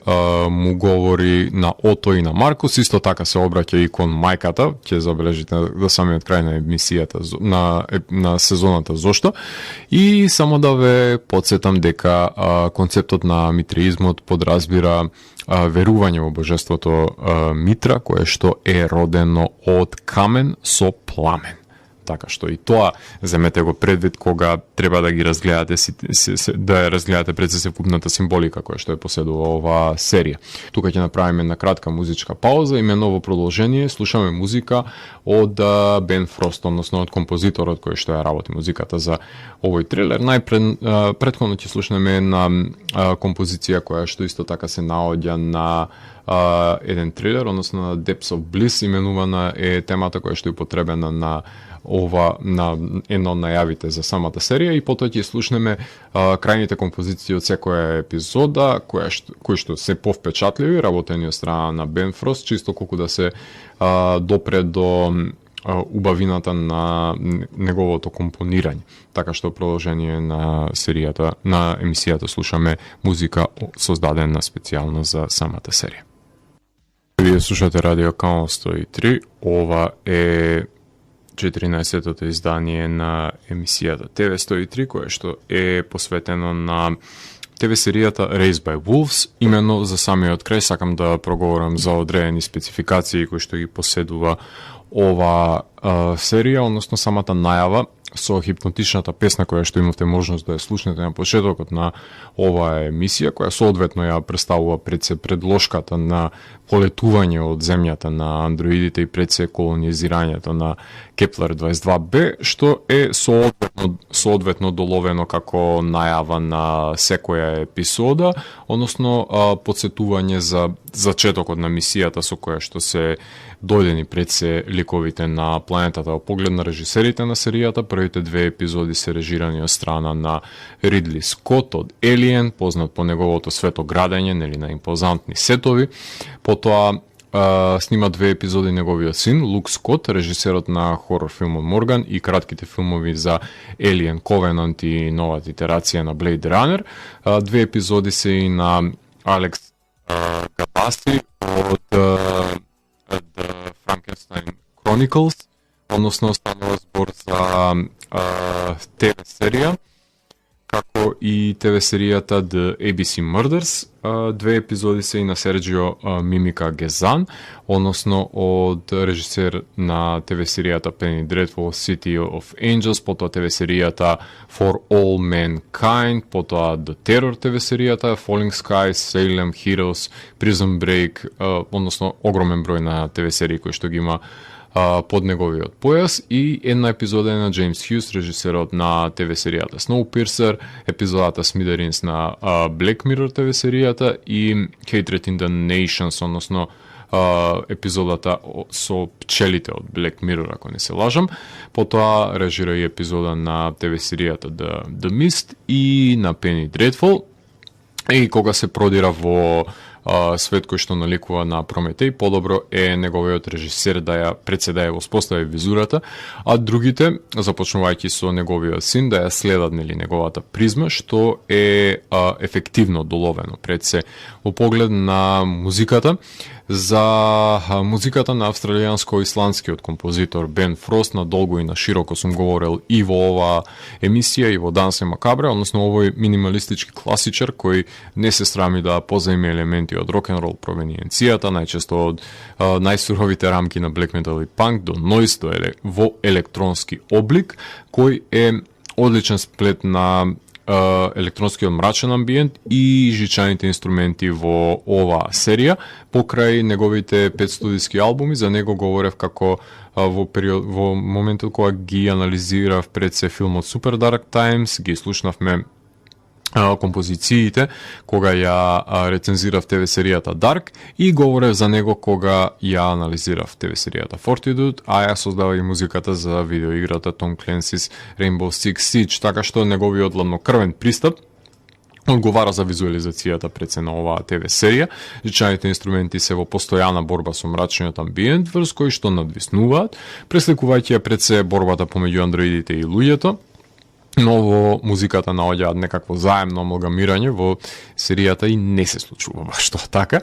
му говори на Ото и на Маркус исто така се обраќа и кон мајката, ќе забележите до самиот крај на емисијата на сезоната зошто. И само да ве потсетам дека концептот на митреизмот подразбира верување во божеството Митра, кое што е родено од камен со пламен. Така што и тоа земете го предвид кога треба да ги разгледате да ја разгледате пред секупната символика која што е поседува оваа серија. Тука ќе направиме на кратка музичка пауза, име ново продолжение, слушаме музика од Бен Фрост, односно од композиторот кој што ја работи музиката за овој трилер. Претходно ќе слушнеме една композиција која што исто така се наоѓа на еден трилер, односно на Depths of Bliss, именувана е темата која што е употребена на една од најавите за самата серија, и потоа ќе слушнеме крајните композиции од секоја епизода, кои што се повпечатливи, работени од страна на Бен Фрост, чисто колку да се допре до убавината на неговото компонирање. Така што продолжение на серијата, на емисијата слушаме музика создадена специјално за самата серија. Вие слушате Радио Каон 103, ова е 14-тото издание на емисијата ТВ 103, кое што е посветено на ТВ серијата Raised by Wolves. Именно за самиот крај сакам да проговорам за одредени спецификации кои што ги поседува ова серија, односно самата најава со хипнотичната песна која што имавте можност да ја слушнете на почетокот на оваа емисија, која соодветно ја представува пред се предложката на полетување од земјата на андроидите и пред се колонизирањето на Кеплер 22b, што е соодветно доловено како најава на секоја епизода, односно подсетување за зачетокот на мисијата со која што се дојдени пред се ликовите на планетата. Во поглед на режисерите на серијата, првите две епизоди се режирани од страна на Ридли Скот од Alien, познат по неговото светоградење, нели, на импозантни сетови. Потоа снима две епизоди неговиот син, Лук Скот, режисерот на хорор филмот Морган и кратките филмови за Alien Covenant и новата итерација на Blade Runner. Две епизоди се и на Алекс Габаси од The Frankenstein Chronicles, односно станува збор за ТВ серија, како и ТВ серијата The ABC Murders. Две епизоди се и на Серджио Мимика Гезан, односно од режисер на ТВ серијата Penny Dreadful City of Angels, потоа ТВ серијата For All Mankind, потоа The Terror ТВ серијата, Falling Skies, Salem, Heroes, Prison Break, односно огромен број на ТВ серии кои што ги има под неговиот појас, и една епизода е на Джеймс Хјус, режисерот на ТВ серијата Snowpiercer, епизодата Smithereens на Black Mirror ТВ серијата и Hatred in the Nations, односно епизодата со пчелите од Black Mirror, ако не се лажам. Потоа режира и епизода на ТВ серијата The Mist и на Penny Dreadful. И кога се продира во свет кој што наликува на Прометеј, подобро е неговиот режисер да ја председае во спостави визурата, а другите, започнувајќи со неговиот син, да ја следат, нели, неговата призма, што е ефективно доловено пред се во поглед на музиката. За музиката на австралијанско-исландскиот композитор Бен Фрост надолго и на широко сум говорил и во оваа емисија и во Дансе Макабре, односно овој минималистички класичар кој не се срами да позаиме елементи од рок-н-рол провениенцијата, најчесто од најсуровите рамки на black metal и панк до нојз во електронски облик, кој е одличен сплет на електронскиот мрачен амбиент и жичаните инструменти во оваа серија. Покрај неговите 5 студиски албуми, за него говорев како во моментот кога ги анализирав пред се филмот Super Dark Times, ги слушнавме композициите кога ја рецензирав ТВ серијата Dark и говорев за него кога ја анализирав ТВ серијата Fortitude, а ја создава и музиката за видеоиграта Tom Clancy's Rainbow Six Siege, така што неговиот ладнокрвен пристап одговара за визуализацијата пред се на оваа ТВ серија. Жичаните инструменти се во постојана борба со мрачниот амбиент, врз кој што надвиснуваат, пресликувајќи ја пред се борбата помеѓу андроидите и луѓето. Но во музиката наоѓаат некакво заемно амалгамирање во серијата и не се случува баш тоа така.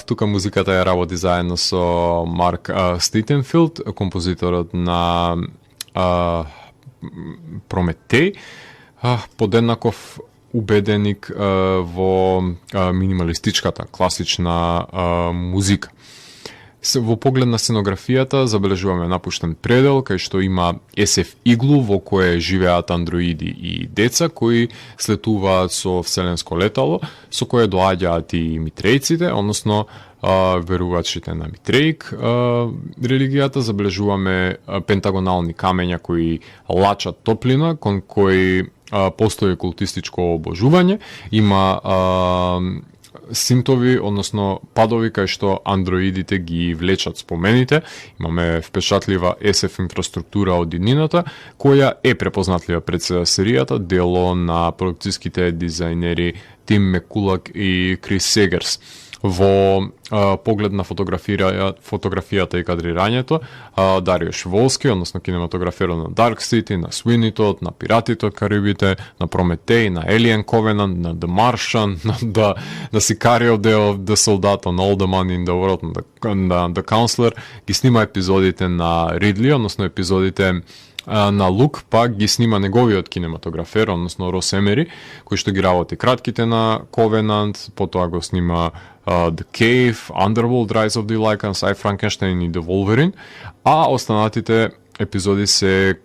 Тука музиката ја работи заедно со Марк Ститенфилд, композиторот на Прометеј, подеднаков убеденик во минималистичката, класична музика. Во поглед на сценографијата забележуваме напуштен предел кај што има SF иглу во кое живеат андроиди и деца кои слетуваат со вселенско летало со кое доаѓаат и митрејците, односно верувачите на Митреик религијата. Забележуваме пентагонални камења кои лачат топлина, кон кои постои култистичко обожување. Има синтови, односно падови кај што андроидите ги влечат спомените. Имаме впечатлива SF инфраструктура од иднината, која е препознатлива пред серијата, дело на продукцијските дизајнери Тим Мекулак и Крис Сегерс. Во поглед на фотографијата и кадрирањето, Дариош Волски, односно кинематограферот на Dark City, на Sweeney Todd, на Пиратите од Карибите, на Прометеј, на Alien Covenant, на The Martian, на Sicario The Soldat, на All the Money in the World, на The Counselor, ги снима епизодите на Ридли, односно епизодите на Лук пак ги снима неговиот кинематографер, односно Рос Емери, кој што ги работи кратките на Covenant, потоа го снима The Cave, Underworld, Rise of the Lycans, I, Frankenstein и The Wolverine, а останатите епизоди се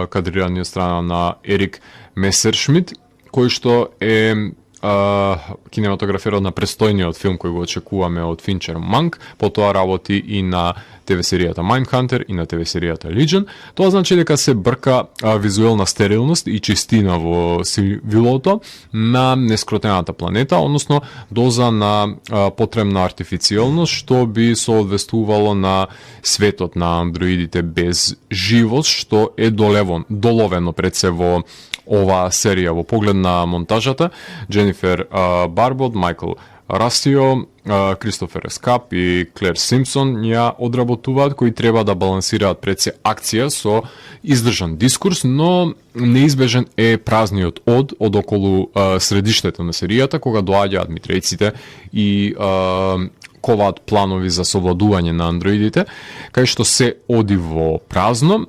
кадрирани од страна на Ерик Месершмит, кој што е кинематограферот на престојниот филм кој го очекуваме од Финчер Манк, потоа работи и на ТВ серијата Mindhunter и на ТВ серијата Legion. Тоа значи дека се брка визуелна стерилност и чистина во сивилото на нескротената планета, односно доза на потребна артифицијалност, што би соодветствувало на светот на андроидите без живост, што е доловено пред се во оваа серија. Во поглед на монтажата, Дженифер Барбот, Майкл Растио, Кристофер Ескап и Клер Симпсон ја одработуваат, кои треба да балансираат пред се акција со издржан дискурс, но неизбежен е празниот од околу средиштето на серијата, кога доаѓаат митрејците и коваат планови за совладување на андроидите, кај што се оди во празно,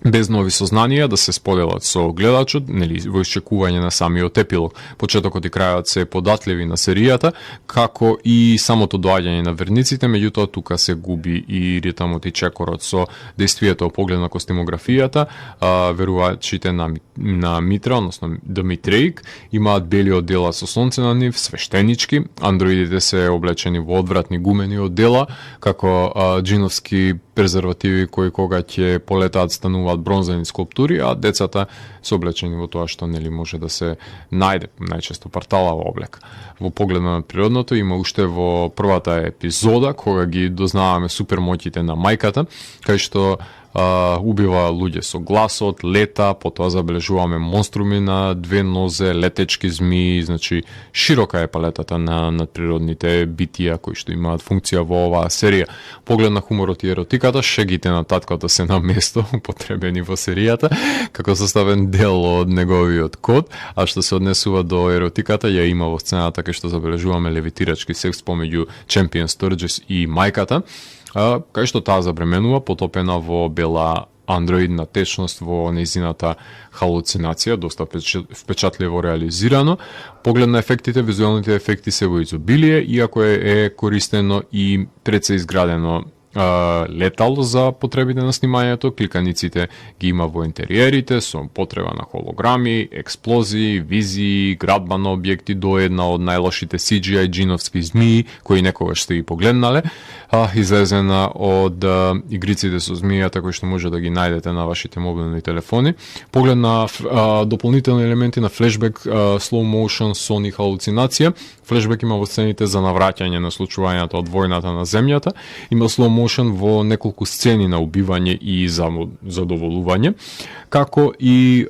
без нови сознанија да се споделат со гледачот, нели, во исчекување на самиот епилог. Почетокот и крајот се податливи на серијата, како и самото доаѓање на верниците, меѓутоа тука се губи и ритмот и чекорот со действието во поглед на костимографијата. Верувачите на Митра, односно Дмитреик, имаат бели одела со сонце на нив, свештенички, андроидите се облечени во одвратни гумени одела, како джиновски презервативи кои кога ќе полетаат стануваат бронзени скулптури, а децата се облечени во тоа што нели може да се најде најчесто парталава облека. Во поглед на природното има уште во првата епизода кога ги дознаваме супермоќите на мајката, кај што убива луѓе со гласот, лета, потоа забележуваме монструми на две нозе, летечки змии, значи широка е палетата на надприродните битија кои што имаат функција во оваа серија. Поглед на хуморот и еротиката, шегите на таткото се на место употребени во серијата како составен дел од неговиот код, а што се однесува до еротиката ја има во сцената кај што забележуваме левитирачки секс помеѓу Чемпион Сторџес и мајката, кај што таа забременува, потопена во бела андроидна течност во нејзината халуцинација, доста впечатливо реализирано. Поглед на ефектите, визуелните ефекти се во изобилие, иако е користено и пред се изградено летало за потребите на снимањето, кликаниците ги има во интериерите со потреба на холограми, експлозии, визии, градба на објекти до една од најлошите CGI джиновски змии кои некогаш сте ги погледнале, излезена од игриците со змијата кои што може да ги најдете на вашите мобилни телефони. Поглед на дополнителни елементи на флешбек, slow motion, сон и халуцинација. Флешбек има во сцените за навраќање на случувањата од војната на земјата, има slow motion во неколку сцени на убивање и задоволување, како и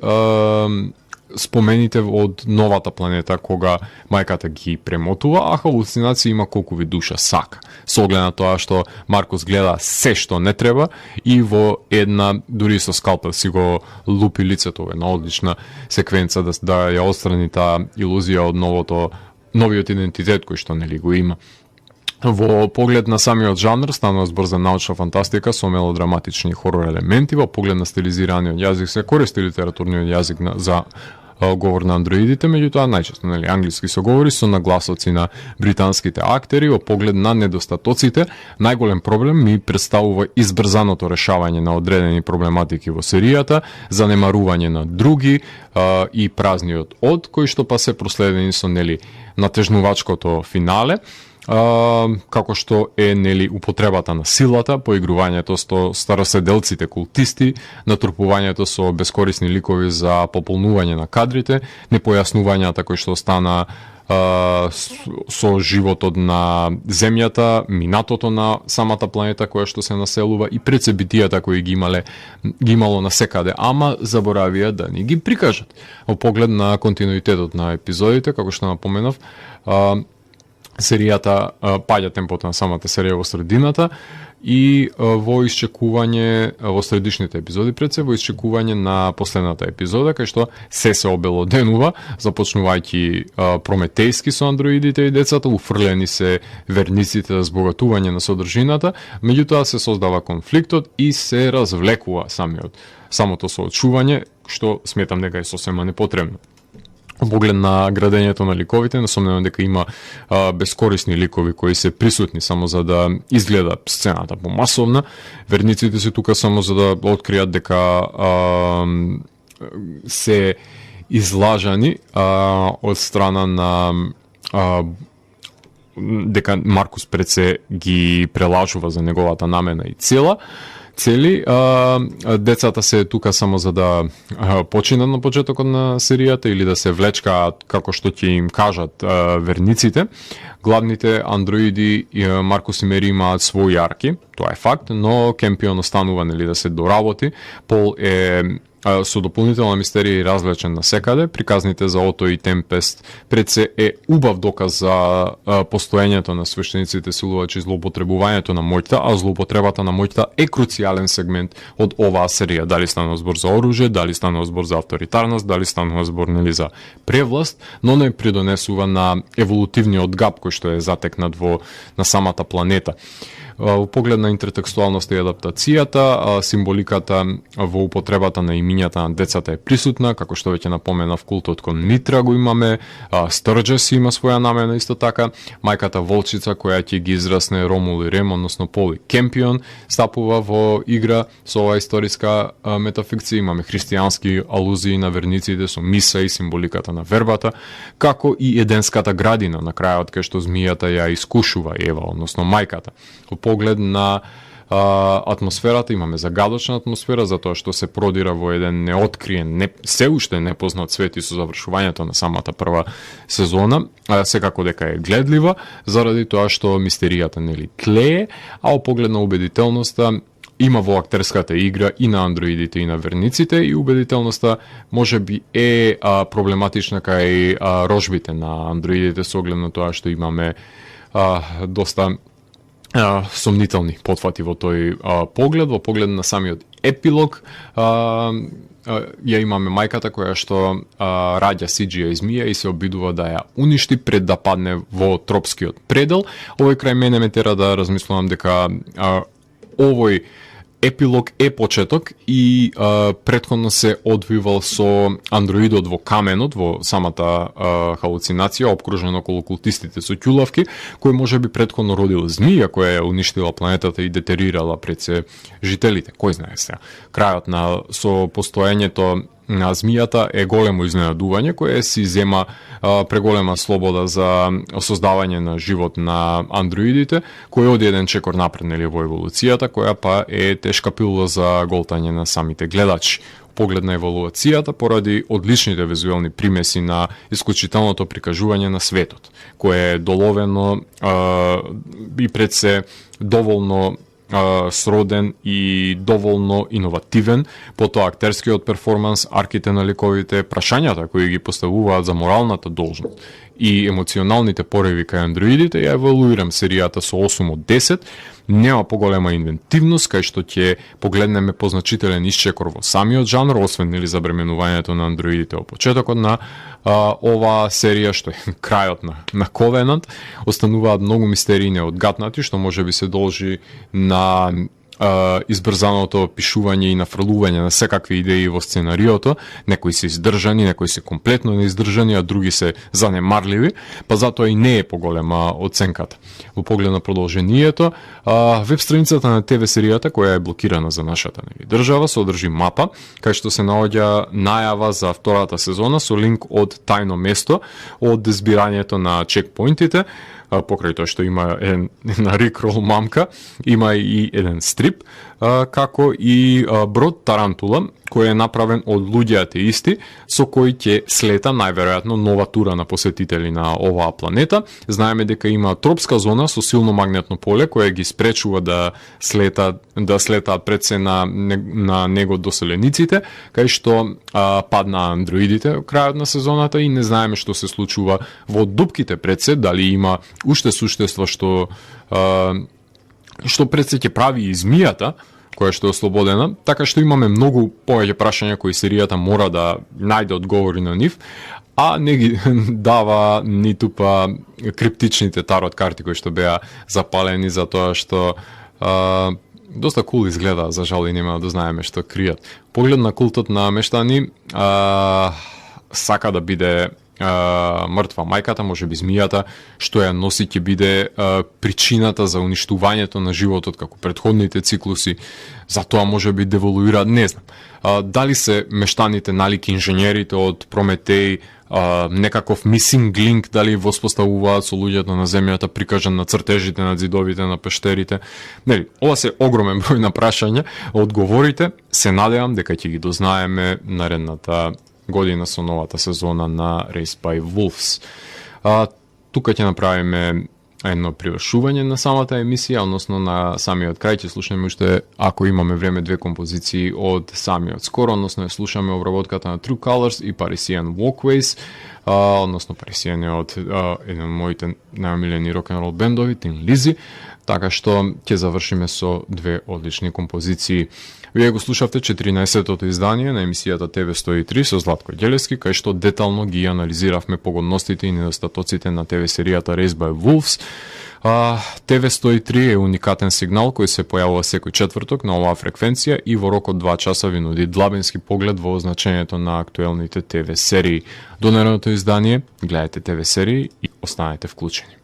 спомените од новата планета кога мајката ги премотува, а халуцинација има колку ви душа сака. Со оглед на тоа што Маркус гледа се што не треба и во една, дури со скалпел си го лупи лицето, една одлична секвенца да ја отстрани таа илузија од новиот идентитет кој што нели го има. Во поглед на самиот жанр станува збор за научна фантастика со мелодраматични хорор елементи, во поглед на стилизираниот јазик се користи литературниот јазик за говор на андроидите, меѓутоа најчесто нели англиски се говори со нагласоци на британските актери. Во поглед на недостатоците, најголем проблем ми представува избрзаното решавање на одредени проблематики во серијата, занемарување на други и празниот од, кои што па се проследени со нели натежнувачкото финале, како што е нели употребата на силата, поигрувањето со староседелците култисти, натрупувањето со бескорисни ликови за пополнување на кадрите, непојаснувањата кои што стана со животот на земјата, минатото на самата планета која што се населува и прецебитијата кои ги имало насекаде, ама заборавија да ни ги прикажат. Во поглед на континуитетот на епизодите, како што напоменав, серијата паѓа темпото на самата серија во средината и во исчекување во средишните епизоди пред се во исчекување на последната епизода кај што се обелоденува, започнувајќи прометејски со андроидите и децата, уфрлени се верниците за збогатување на содржината, меѓутоа се создава конфликтот и се развлекува самото соочување, што сметам дека е сосема непотребно. Поглед на градењето на ликовите, несомнено дека има бескорисни ликови кои се присутни само за да изгледа сцената помасовна. Верниците се тука само за да откријат дека се излажани од страна на дека Маркус пред се ги прелажува за неговата намена и цели. Децата се тука само за да починат на почетокот на серијата или да се влечкаат како што ќе им кажат верниците. Главните андроиди Маркус и Мери имаат своји арки, тоа е факт, но Кемпион останува да се доработи. Пол е со дополнителна мистерија и развлечен насекаде. Приказните за Ото и Темпест пред се е убав доказ за постоењето на свештениците силувачи, злоупотребувањето на моќта, а злоупотребата на моќта е круцијален сегмент од оваа серија. Дали станува збор за оружје, дали станува збор за авторитарност, дали станува збор за превласт, но не придонесува на еволутивниот гап кој што е затекнат на самата планета. Во поглед на интертекстуалност и адаптацијата, символиката во употребата на имињата на децата е присутна, како што веќе напоменав, култот кон Митра го имаме, Стрџес има своја намена исто така, мајката волчица која ќе ги израсне Ромул и Рем, односно Пол и Кемпион, стапува во игра со оваа историска метафикција. Имаме христијански алузии на верниците со миса и символиката на вербата, како и Еденската градина на крајот кај што змијата ја искушува Ева, односно мајката. Поглед на атмосферата имаме загадочна атмосфера затоа што се продира во еден неоткриен, се уште непознат свет и со завршувањето на самата прва сезона, секако дека е гледлива заради тоа што мистеријата тлее, а во поглед на убедителноста има во актерската игра и на андроидите и на верниците, и убедителноста можеби е проблематична кај рожбите на андроидите со оглед на тоа што имаме доста сомнителни потфати во тој поглед. Во поглед на самиот епилог ја имаме мајката која што раѓа CGI змија и се обидува да ја уништи пред да падне во тропскиот предел. Овој крај мене ме тера да размислувам дека овој епилог е почеток и претходно се одвивал со андроидот во каменот, во самата халуцинација, обкружен околу култистите со ќулавки, кој може би претходно родил змија која ја уништила планетата и детерирала пред се жителите. Кој знае сега. Крајот со постоењето на змијата е големо изненадување кое си зема преголема слобода за создавање на живот на андроидите, кој оди еден чекор напред во еволуцијата, која па е тешка пилула за голтање на самите гледачи. Поглед на еволуцијата поради одличните визуелни примеси на исклучителното прикажување на светот, кое е доловено и пред се доволно сроден и доволно иновативен, потоа актерскиот перформанс, арките на ликовите, прашањата кои ги поставуваат за моралната должност и емоционалните пореви кај андроидите, ја евалуирам серијата со 8 од 10, нема поголема инвентивност, кај што ќе погледнеме позначителен исчекор во самиот жанр, освен забременувањето на андроидите во почетокот на оваа серија, што е крајот на Ковенант. Остануваат многу мистерии неодгатнати, што може би се должи на избрзаното пишување и нафрлување на секакви идеи во сценариото. Некои се издржани, некои се комплетно неиздржани, а други се занемарливи, па затоа и не е поголема оценката. Во поглед на продолжението, веб страницата на ТВ серијата, која е блокирана за нашата држава, содржи мапа, кај што се наоѓа најава за втората сезона со линк од тајно место, од збирањето на чекпоинтите. Покрај тоа што има една рикрол мамка, има и еден стрип, како и брод Тарантула, кој е направен од луѓе атеисти, со кој ќе слета најверојатно нова тура на посетители на оваа планета. Знаеме дека има тропска зона со силно магнетно поле, која ги спречува да слетаат пред се на него доселениците, кај што падна андроидите крајот на сезоната и не знаеме што се случува во дупките пред се, дали има уште суштества што што пред се ќе прави и змијата, која што е ослободена, така што имаме многу повеќе прашања кои серијата мора да најде одговори на нив, а не ги дава ниту па криптичните тарот карти кои што беа запалени за тоа што доста кул изгледа, за жал и нема да знаеме што кријат. Поглед на култот на мештани, сака да биде мртва мајката, може би змијата, што ја носи ќе биде причината за уништувањето на животот како претходните циклуси, затоа може би деволуираат, не знам. Дали се мештаните налики инженерите од Прометеј, некаков missing link, дали воспоставуваат со луѓето на земјата, прикажан на цртежите на зидовите на пештерите. Нели, ова се огромен број на прашања, одговорите се надевам дека ќе ги дознаеме наредната година со новата сезона на Raised by Wolves. Тука ќе направиме едно привршување на самата емисија, односно на самиот крај ќе слушаме уште, ако имаме време, две композиции од самиот скоро, односно ја слушаме обработката на True Colors и Parisian Walkways, односно Parisian е од еден од моите најомилени рок-н-рол бендови, Tin Lizzy, така што ќе завршиме со две одлични композиции. Вие го слушавте 14-тото издание на емисијата ТВ 103 со Златко Ѓелевски, кај што детално ги анализиравме погодностите и недостатоците на ТВ серијата Raised by Wolves. ТВ 103 е уникатен сигнал кој се појавува секој четврток на оваа фреквенција и во рок од 2 часа ви нуди длабенски поглед во означењето на актуелните ТВ серии. До наредното издание, гледайте ТВ серии и останете вклучени.